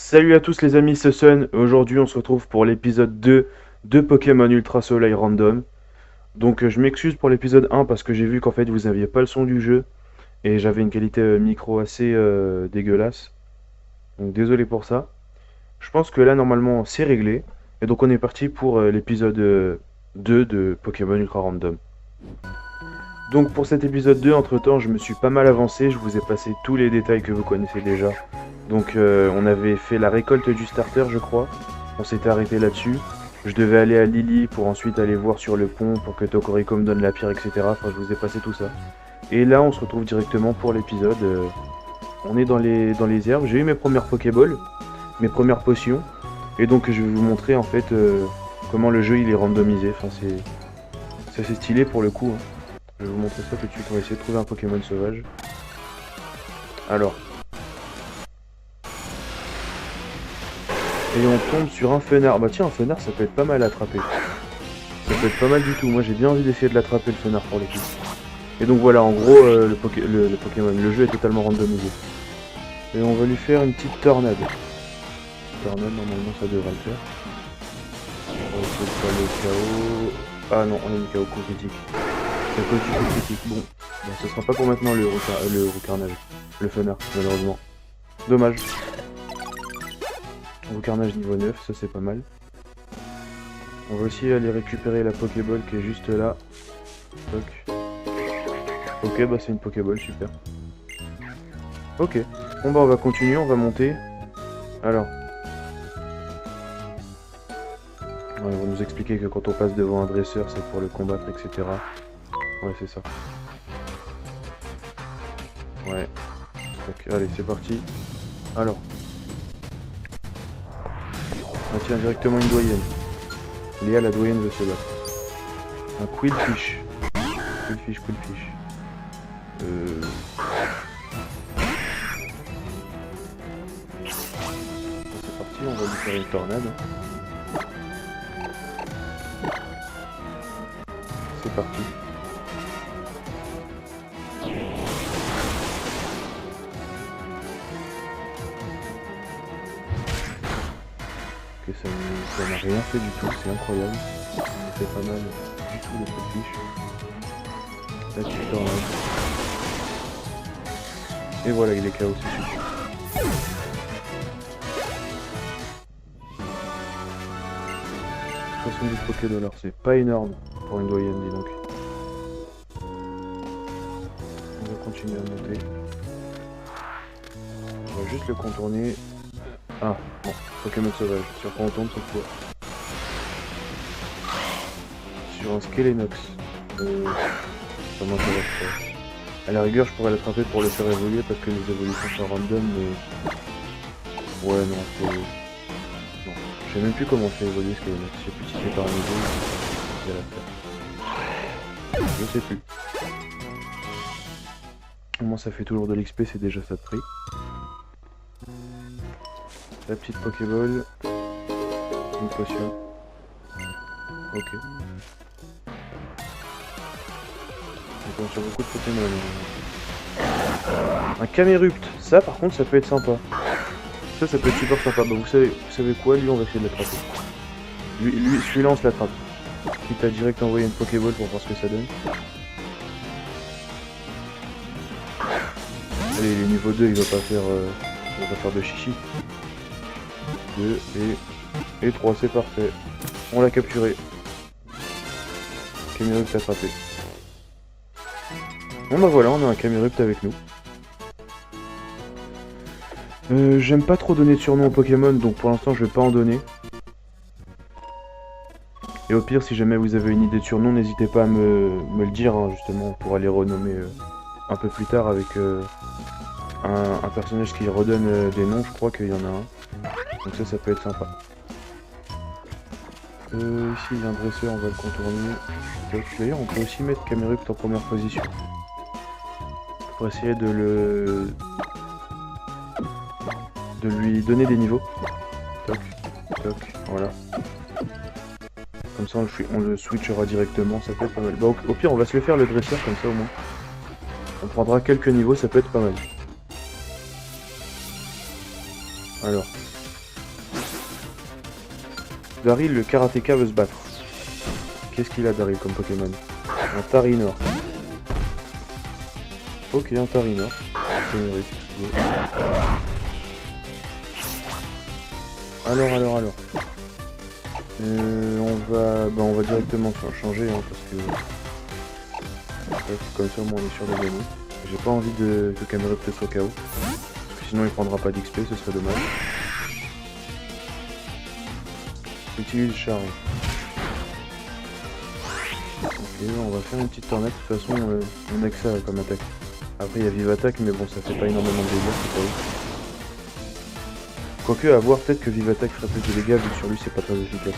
Salut à tous les amis, c'est Sun. Aujourd'hui on se retrouve pour l'épisode 2 de Pokémon Ultra Soleil Random. Donc je m'excuse pour l'épisode 1 parce que j'ai vu qu'en fait vous aviez pas le son du jeu et j'avais une qualité micro assez dégueulasse. Donc désolé pour ça. Je pense que là normalement c'est réglé. Et donc on est parti pour l'épisode 2 de Pokémon Ultra Random. Donc pour cet épisode 2, entre temps je me suis pas mal avancé, je vous ai passé tous les détails que vous connaissez déjà. Donc on avait fait la récolte du starter je crois, on s'était arrêté là-dessus. Je devais aller à Lily pour ensuite aller voir sur le pont pour que Tokoriko me donne la pierre, etc. Enfin je vous ai passé tout ça. Et là on se retrouve directement pour l'épisode. On est dans les herbes, j'ai eu mes premières Pokéballs, mes premières potions. Et donc je vais vous montrer en fait comment le jeu il est randomisé. Enfin c'est assez stylé pour le coup. Hein. Je vais vous montrer ça tout de suite, on va essayer de trouver un Pokémon sauvage. Alors. Et on tombe sur un fenard. Bah tiens, un fenard ça peut être pas mal à attraper. Ça peut être pas mal du tout, moi j'ai bien envie d'essayer de l'attraper le fenard pour l'équipe. Et donc voilà, en gros le Pokémon, le jeu est totalement randomisé. Et on va lui faire une petite tornade. Tornade, normalement ça devrait le faire. On va essayer de faire le KO. Ah non, on a une KO coup critique. C'est à cause du coup critique. Bon, ce sera pas pour maintenant le recarnage. Le fenard, malheureusement. Dommage. Recarnage niveau 9, ça c'est pas mal. On va aussi aller récupérer la Pokéball qui est juste là. Toc. Ok, bah c'est une Pokéball, super. Ok. Bon bah on va continuer, on va monter. Alors. Ouais, ils vont nous expliquer que quand on passe devant un dresseur, c'est pour le combattre, etc. Ouais, c'est ça. Ouais. Donc, allez, c'est parti. Alors. On tient directement une doyenne. Léa, la doyenne veut se battre. Un Quillfish. Quillfish. C'est parti, on va lui faire une tornade. C'est parti. Ok, ça n'a rien fait du tout, c'est incroyable. Ça me fait pas mal du tout le Quillfish. La petite tornade. Et voilà, il est KO, c'est super. 70 Pokédollars, c'est pas énorme pour une doyenne, dis donc. On va continuer à monter. On va juste le contourner. Ah, bon, Pokémon sauvage. Sur quoi on tombe cette fois? Sur un Skelenox. Ça m'intéresse pas. À la rigueur, je pourrais l'attraper pour le faire évoluer parce que les évolutions sont random, mais... Ouais, non, c'est... Non. Je sais même plus comment faire évoluer Skelenox. Je sais plus si c'est par un niveau ou si c'est à la faire. Je sais plus. Au moins, ça fait toujours de l'XP, c'est déjà ça de prix. La petite Pokéball. Une potion. Ok. On compte sur beaucoup de Pokémon. Un Camerupt. Ça par contre ça peut être sympa. Ça peut être super sympa. Bah, vous savez quoi, lui on va essayer de l'attraper. Celui-là on se l'attrape. Quitte à direct envoyer une Pokéball pour voir ce que ça donne. Allez, le niveau 2 il va pas faire de chichi. 2 et 3, c'est parfait. On l'a capturé. Camerupt attrapé. Bon bah voilà, on a un Camerupt avec nous. J'aime pas trop donner de surnom aux Pokémon, donc pour l'instant je vais pas en donner. Et au pire, si jamais vous avez une idée de surnom, n'hésitez pas à me le dire, hein, justement, pour aller renommer un peu plus tard avec un personnage qui redonne des noms, je crois qu'il y en a un. Donc ça peut être sympa. Ici il y a un dresseur, on va le contourner. D'ailleurs on peut aussi mettre Camerupt en première position. Pour essayer de lui donner des niveaux. Toc, toc, voilà. Comme ça on le switchera directement, ça peut être pas mal. Bah, au pire on va se le faire le dresseur comme ça au moins. On prendra quelques niveaux, ça peut être pas mal. Alors, Daryl, le karatéka, veut se battre. Qu'est-ce qu'il a, Daryl, comme Pokémon? Un Tarinor. Ok, un Tarinor. Alors. On va directement changer, hein, parce que... Comme ça, au moins, on est sûr de gagner. J'ai pas envie que Camerupt soit KO. Parce que sinon, il prendra pas d'XP, ce serait dommage. Utilise charge. Ok, on va faire une petite tornade. De toute façon, on a que ça comme attaque. Après, il y a Vive Attaque, mais bon, ça fait pas énormément de dégâts, c'est pas ouf. Quoique, à voir, peut-être que Vive Attaque ferait plus de dégâts, vu que sur lui, c'est pas très efficace.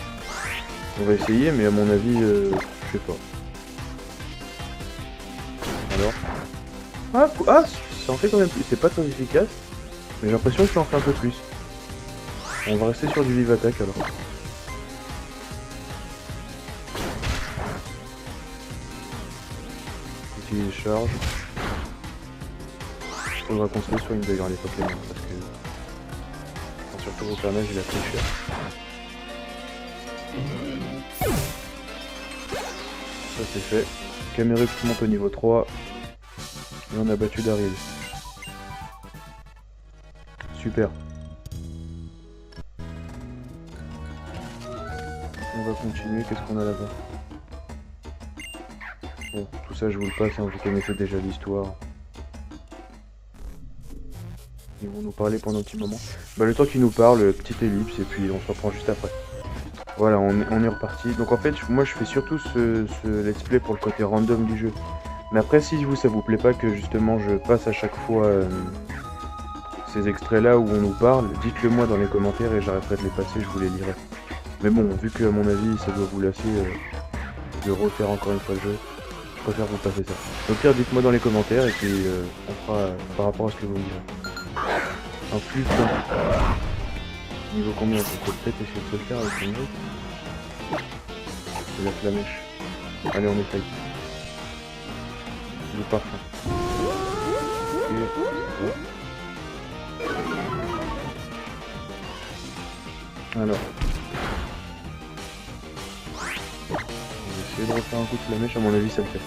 On va essayer, mais à mon avis, je sais pas. Alors. Ah, ça en fait quand même plus. C'est pas très efficace, mais j'ai l'impression que ça en fait un peu plus. On va rester sur du Vive Attaque alors. Utilise charge. Faudra qu'on se soigne d'ailleurs les Pokémon parce que. Enfin, surtout au carnage il a pris cher. Ça c'est fait. Camerupt monte au niveau 3. Et on a battu Daryl. Super. On va continuer, qu'est-ce qu'on a là-bas? Bon, tout ça je vous le passe, hein, vous connaissez déjà l'histoire. Ils vont nous parler pendant un petit moment. Bah le temps qu'ils nous parlent, petite ellipse et puis on se reprend juste après. Voilà, on est reparti. Donc en fait, moi je fais surtout ce let's play pour le côté random du jeu. Mais après, si ça vous plaît pas que justement je passe à chaque fois ces extraits là où on nous parle, dites-le moi dans les commentaires et j'arrêterai de les passer, je vous les lirai. Mais bon, vu que à mon avis ça doit vous lasser de refaire encore une fois le jeu, je préfère vous passer ça. Donc pire, dites-moi dans les commentaires et puis on fera par rapport à ce que vous me direz. Un flux niveau combien? On peut peut-être essayer de se le faire avec une autre. C'est la flamèche. Allez, on essaye. Le parfum. Alors. On va essayer de refaire un coup de flamèche, à mon avis ça le fait.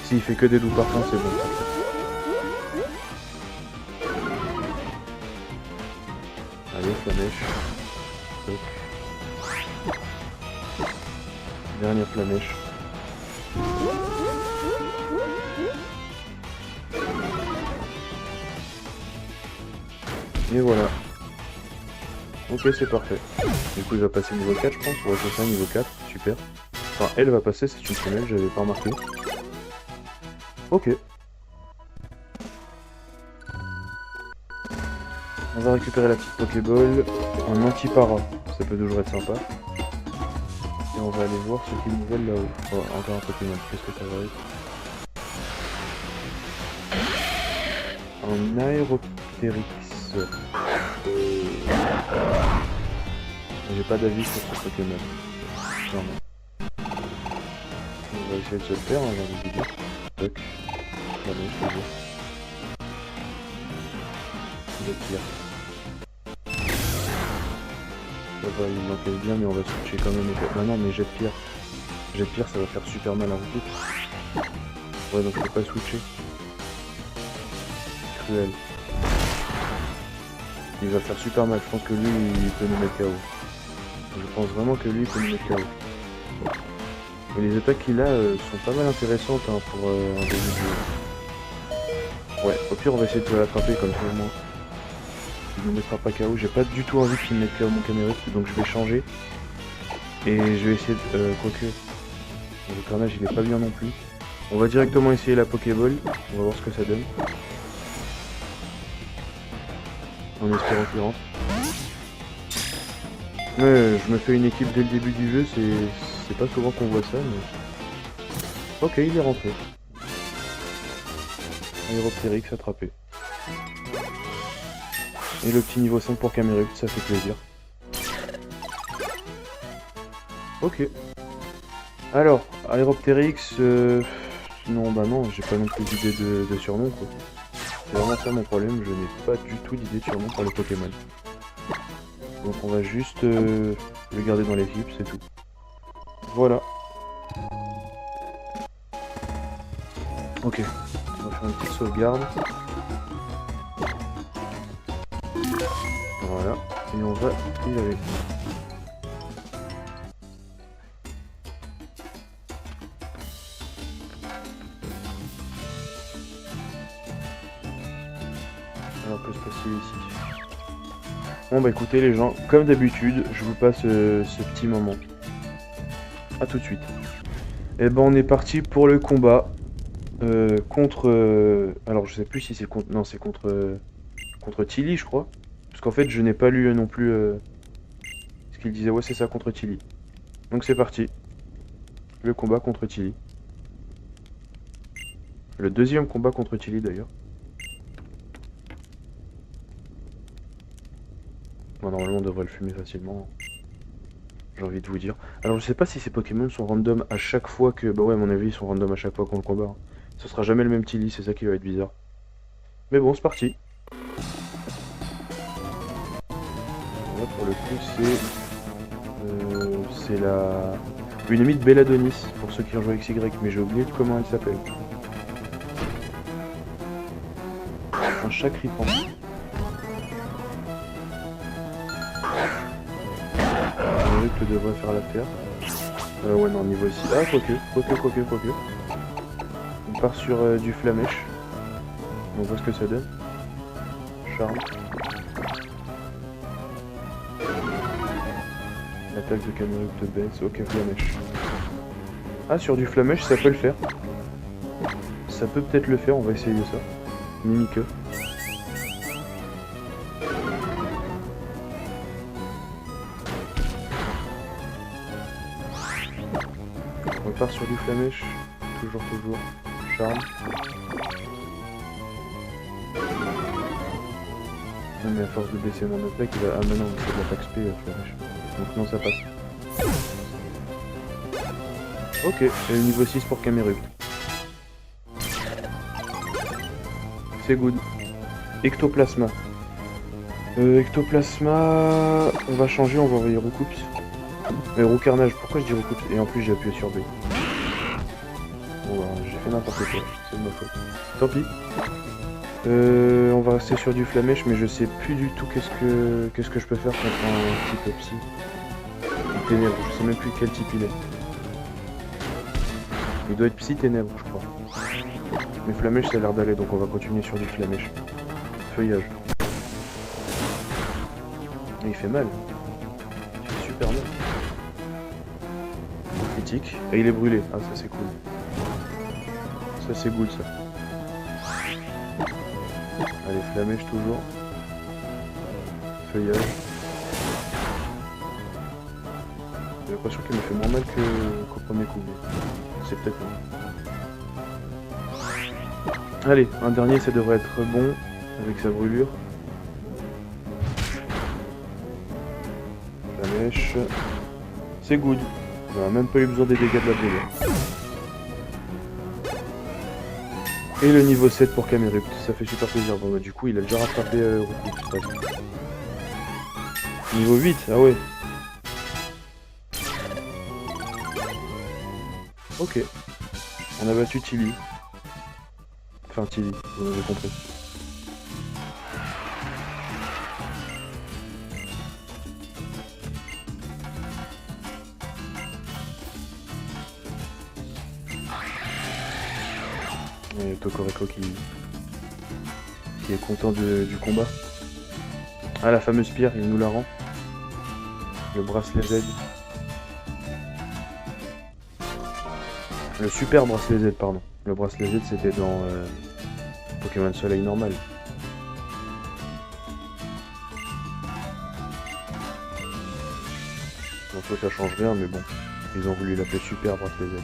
S'il fait que des doux parfums, c'est bon. Allez, flamèche. Toc. Dernière flamèche. Et voilà. Ok, c'est parfait. Du coup, il va passer niveau 4, je pense. Ouais, c'est ça, niveau 4. Super. Enfin, elle va passer, c'est une femelle, j'avais pas remarqué. Ok. On va récupérer la petite Pokéball. Un anti-para. Ça peut toujours être sympa. Et on va aller voir ce qu'il nous veulent là-haut. Oh, encore un Pokémon. Qu'est-ce que ça va être? Un Aeropteryx. J'ai pas d'avis sur ce Pokémon. Non. On va essayer de se le faire, hein, j'ai envie de dire. Toc. Allez, je peux dire. Jetpierre. Ça va, il encaisse bien, mais on va switcher quand même. Ah non, mais Jetpierre. Jetpierre, ça va faire super mal à route. Ouais, donc je peux pas switcher. Cruel. Il va faire super mal, je pense que lui il peut nous mettre KO. Je pense vraiment que lui il peut nous mettre KO. Et les attaques qu'il a sont pas mal intéressantes hein, pour un début de jeu. Ouais, au pire on va essayer de l'attraper comme ça au moins. Il ne mettra pas KO, j'ai pas du tout envie qu'il mette KO mon Camerupt, donc je vais changer. Et je vais essayer de... quoique... Le carnage il est pas bien non plus. On va directement essayer la Pokéball, on va voir ce que ça donne. En espérant qu'il rentre. Ouais, je me fais une équipe dès le début du jeu, c'est pas souvent qu'on voit ça, mais... Ok, il est rentré. Aeropteryx attrapé. Et le petit niveau 5 pour Camerupt, ça fait plaisir. Ok. Alors, Aeropteryx... Non, bah non, j'ai pas non plus d'idée de surnom, quoi. C'est vraiment ça mon problème, je n'ai pas du tout d'idée de surnom pour les Pokémon. Donc on va juste Le garder dans l'équipe, c'est tout. Voilà. Ok, on va faire une petite sauvegarde. Voilà, et on va y aller. Alors, on peut se passer ici. Bon bah écoutez les gens, comme d'habitude, je vous passe ce petit moment. A tout de suite. Et ben on est parti pour le combat contre... alors je sais plus si c'est contre... Non c'est contre Tilly je crois. Parce qu'en fait je n'ai pas lu non plus ce qu'il disait. Ouais c'est ça, contre Tilly. Donc c'est parti. Le combat contre Tilly. Le deuxième combat contre Tilly d'ailleurs. Bon, normalement on devrait le fumer facilement. J'ai envie de vous dire. Alors je sais pas si ces Pokémon sont random à chaque fois que... Bah ouais à mon avis ils sont random à chaque fois qu'on le combat. Ce sera jamais le même Tilly, c'est ça qui va être bizarre. Mais bon c'est parti. Là pour le coup c'est la... une amie de Belladonis, pour ceux qui ont joué XY, mais j'ai oublié comment elle s'appelle. Un chat crippant. Que devrait faire l'affaire. Ouais non, niveau ici. Ah quoique. On part sur du flamèche. On voit ce que ça donne. Charme. L'attaque de Camerupt baisse. Ok, flamèche. Ah, sur du flamèche ça peut le faire. Ça peut peut-être le faire, on va essayer ça. Mimique. On part sur du flamèche, toujours, charme. Non mais à force de baisser mon attaque, il va... Ah mais non, c'est de l'attaque spé, flamèche. Donc non, ça passe. Ok, et le niveau 6 pour Camerupt. C'est good. Ectoplasma. Ectoplasma... On va changer, on va envoyer Roucoups. Roucarnage, pourquoi je dis Roucoups? Et en plus j'ai appuyé sur B. Bon bah, j'ai fait n'importe quoi, c'est de ma faute. Tant pis. On va rester sur du flamèche, mais je sais plus du tout qu'est-ce que je peux faire contre un type psy. Ou ténèbres, je sais même plus quel type il est. Il doit être psy ténèbres, je crois. Mais flamèche ça a l'air d'aller, donc on va continuer sur du flamèche. Feuillage. Et il fait mal. Il fait super mal. Critique. Et il est brûlé. Ah ça c'est cool. Ça c'est good ça. Allez, flamèche toujours. Feuillage. J'ai l'impression qu'il me fait moins mal qu'au premier coup. C'est peut-être moi. Allez, un dernier ça devrait être bon avec sa brûlure. Flamèche. C'est good. On n'a même pas eu besoin des dégâts de la brûlure. Et le niveau 7 pour Camerupt, ça fait super plaisir. Bon bah du coup il a déjà rattrapé Roucoups. Niveau 8, ah ouais. Ok. On a battu Tilly. Enfin Tilly, vous avez compris. Et Tokoreko qui est content du combat. Ah la fameuse pierre, il nous la rend. Le bracelet Z. Le super bracelet Z, pardon. Le bracelet Z c'était dans Pokémon Soleil normal. Donc ça change rien, mais bon. Ils ont voulu l'appeler super bracelet Z.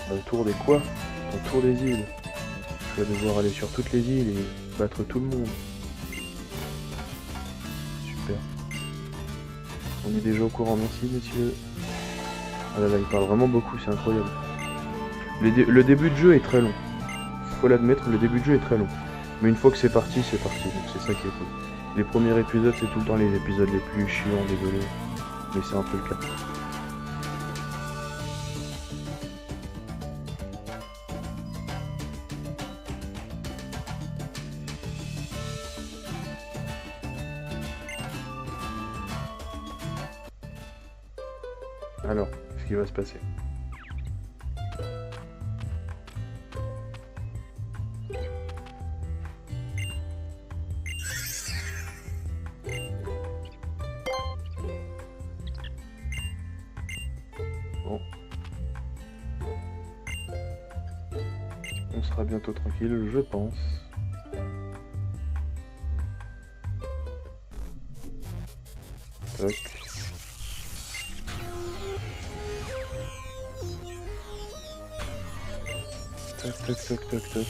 Un tour des quoi? Un tour des îles. Je vais devoir aller sur toutes les îles et battre tout le monde. Super. On est déjà au courant, merci messieurs. Ah là là, il parle vraiment beaucoup, c'est incroyable. Le début de jeu est très long. faut l'admettre, le début de jeu est très long. Mais une fois que c'est parti, donc c'est ça qui est cool. Les premiers épisodes, c'est tout le temps les épisodes les plus chiants, désolé. Mais c'est un peu le cas. Alors, qu'est-ce qui va se passer? Bon. On sera bientôt tranquille, je pense. Tac. Tac, tac, tac, tac, tac.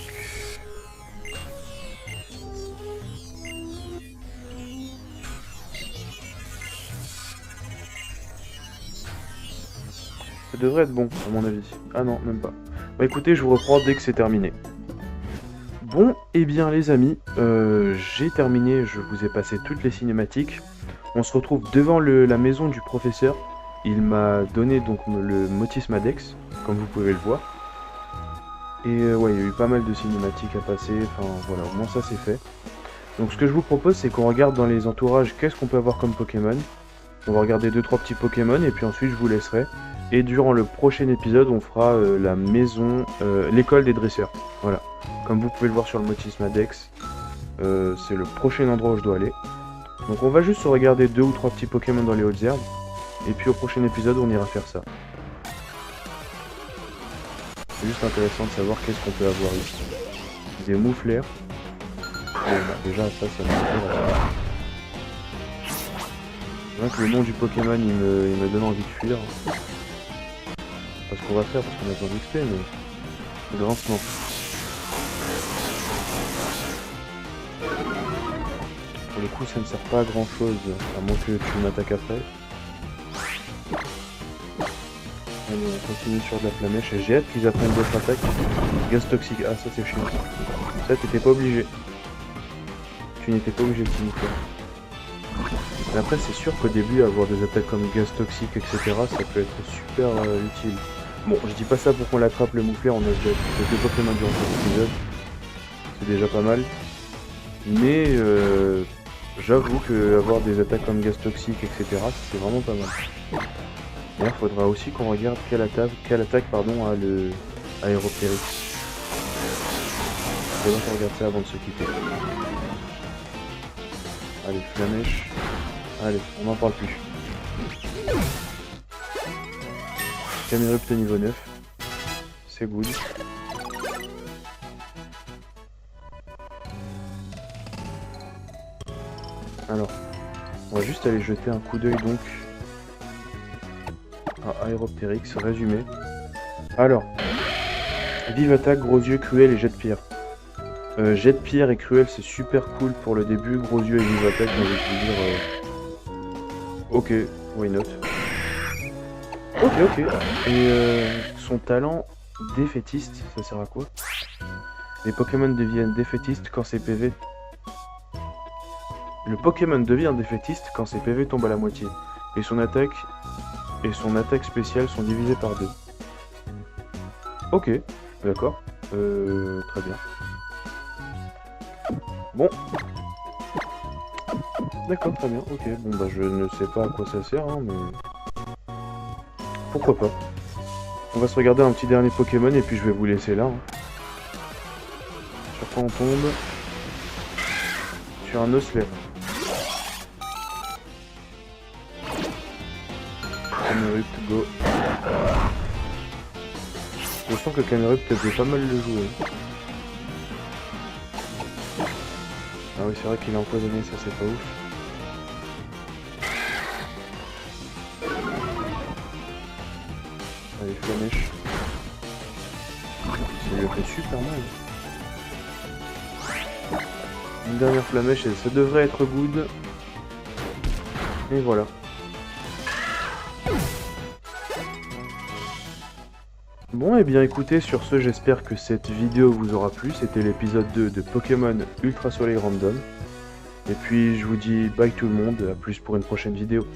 Ça devrait être bon, à mon avis. Ah non, même pas. Bah écoutez, je vous reprends dès que c'est terminé. Bon, et bien les amis, j'ai terminé, je vous ai passé toutes les cinématiques. On se retrouve devant la maison du professeur. Il m'a donné donc le Motis Maddex, comme vous pouvez le voir. Et ouais, il y a eu pas mal de cinématiques à passer, enfin voilà, au moins ça c'est fait. Donc ce que je vous propose, c'est qu'on regarde dans les entourages qu'est-ce qu'on peut avoir comme Pokémon. On va regarder 2-3 petits Pokémon et puis ensuite je vous laisserai. Et durant le prochain épisode, on fera la maison, l'école des dresseurs. Voilà, comme vous pouvez le voir sur le Motis Maddex, c'est le prochain endroit où je dois aller. Donc on va juste se regarder 2 ou 3 petits Pokémon dans les hautes herbes. Et puis au prochain épisode, on ira faire ça. C'est juste intéressant de savoir qu'est-ce qu'on peut avoir ici. Des moufleurs. Bon, bah, déjà ça m'intéresse. Rien que le nom du Pokémon il me donne envie de fuir. Pas ce qu'on va faire parce qu'on a besoin d'XP, mais grincement. Pour le coup ça ne sert pas à grand chose, à moins que tu m'attaques après. Allez, on continue sur de la flamèche et j'ai hâte qu'ils apprennent d'autres attaques. Gaz toxique, ah ça c'est chiant. Ça t'étais pas obligé. Tu n'étais pas obligé de t'y faire. Mais après c'est sûr qu'au début avoir des attaques comme gaz toxique etc ça peut être super utile. Bon je dis pas ça pour qu'on l'attrape le moufleur, on a déjà deux Pokémon durant cet épisode. C'est déjà pas mal. Mais j'avoue que avoir des attaques comme gaz toxique etc c'est vraiment pas mal. D'ailleurs faudra aussi qu'on regarde quelle attaque a le Aéroptérix. Faudra qu'on regarde ça avant de se quitter. Allez, flamèche. Allez, on n'en parle plus. Camerupt niveau 9. C'est good. Alors, on va juste aller jeter un coup d'œil donc à Aéroptérix, résumé. Alors, vive attaque, gros yeux, cruel et jet de pierre. Jet de pierre et cruel c'est super cool pour le début, gros yeux et vive attaque, j'ai envie de dire ok, why not. Ok. Et son talent défaitiste, ça sert à quoi? Les Pokémon deviennent défaitistes quand ses PV... Le Pokémon devient défaitiste quand ses PV tombent à la moitié. Et son attaque spéciale sont divisées par 2. Ok, d'accord. Très bien. Bon. D'accord, très bien, ok. Bon bah je ne sais pas à quoi ça sert, hein, mais... Pourquoi pas. On va se regarder un petit dernier Pokémon et puis je vais vous laisser là. Hein. Sur quoi on tombe? Sur un Osler. Camerupt, go. Je sens que Camerupt peut pas mal le jouer. Ah oui, c'est vrai qu'il est empoisonné, ça c'est pas ouf. Allez, flamèche. Ça lui a fait super mal. Une dernière flamèche et ça devrait être good. Et voilà. Bon, et bien écoutez, sur ce, j'espère que cette vidéo vous aura plu. C'était l'épisode 2 de Pokémon Ultra Soleil Random. Et puis, je vous dis bye tout le monde, à plus pour une prochaine vidéo.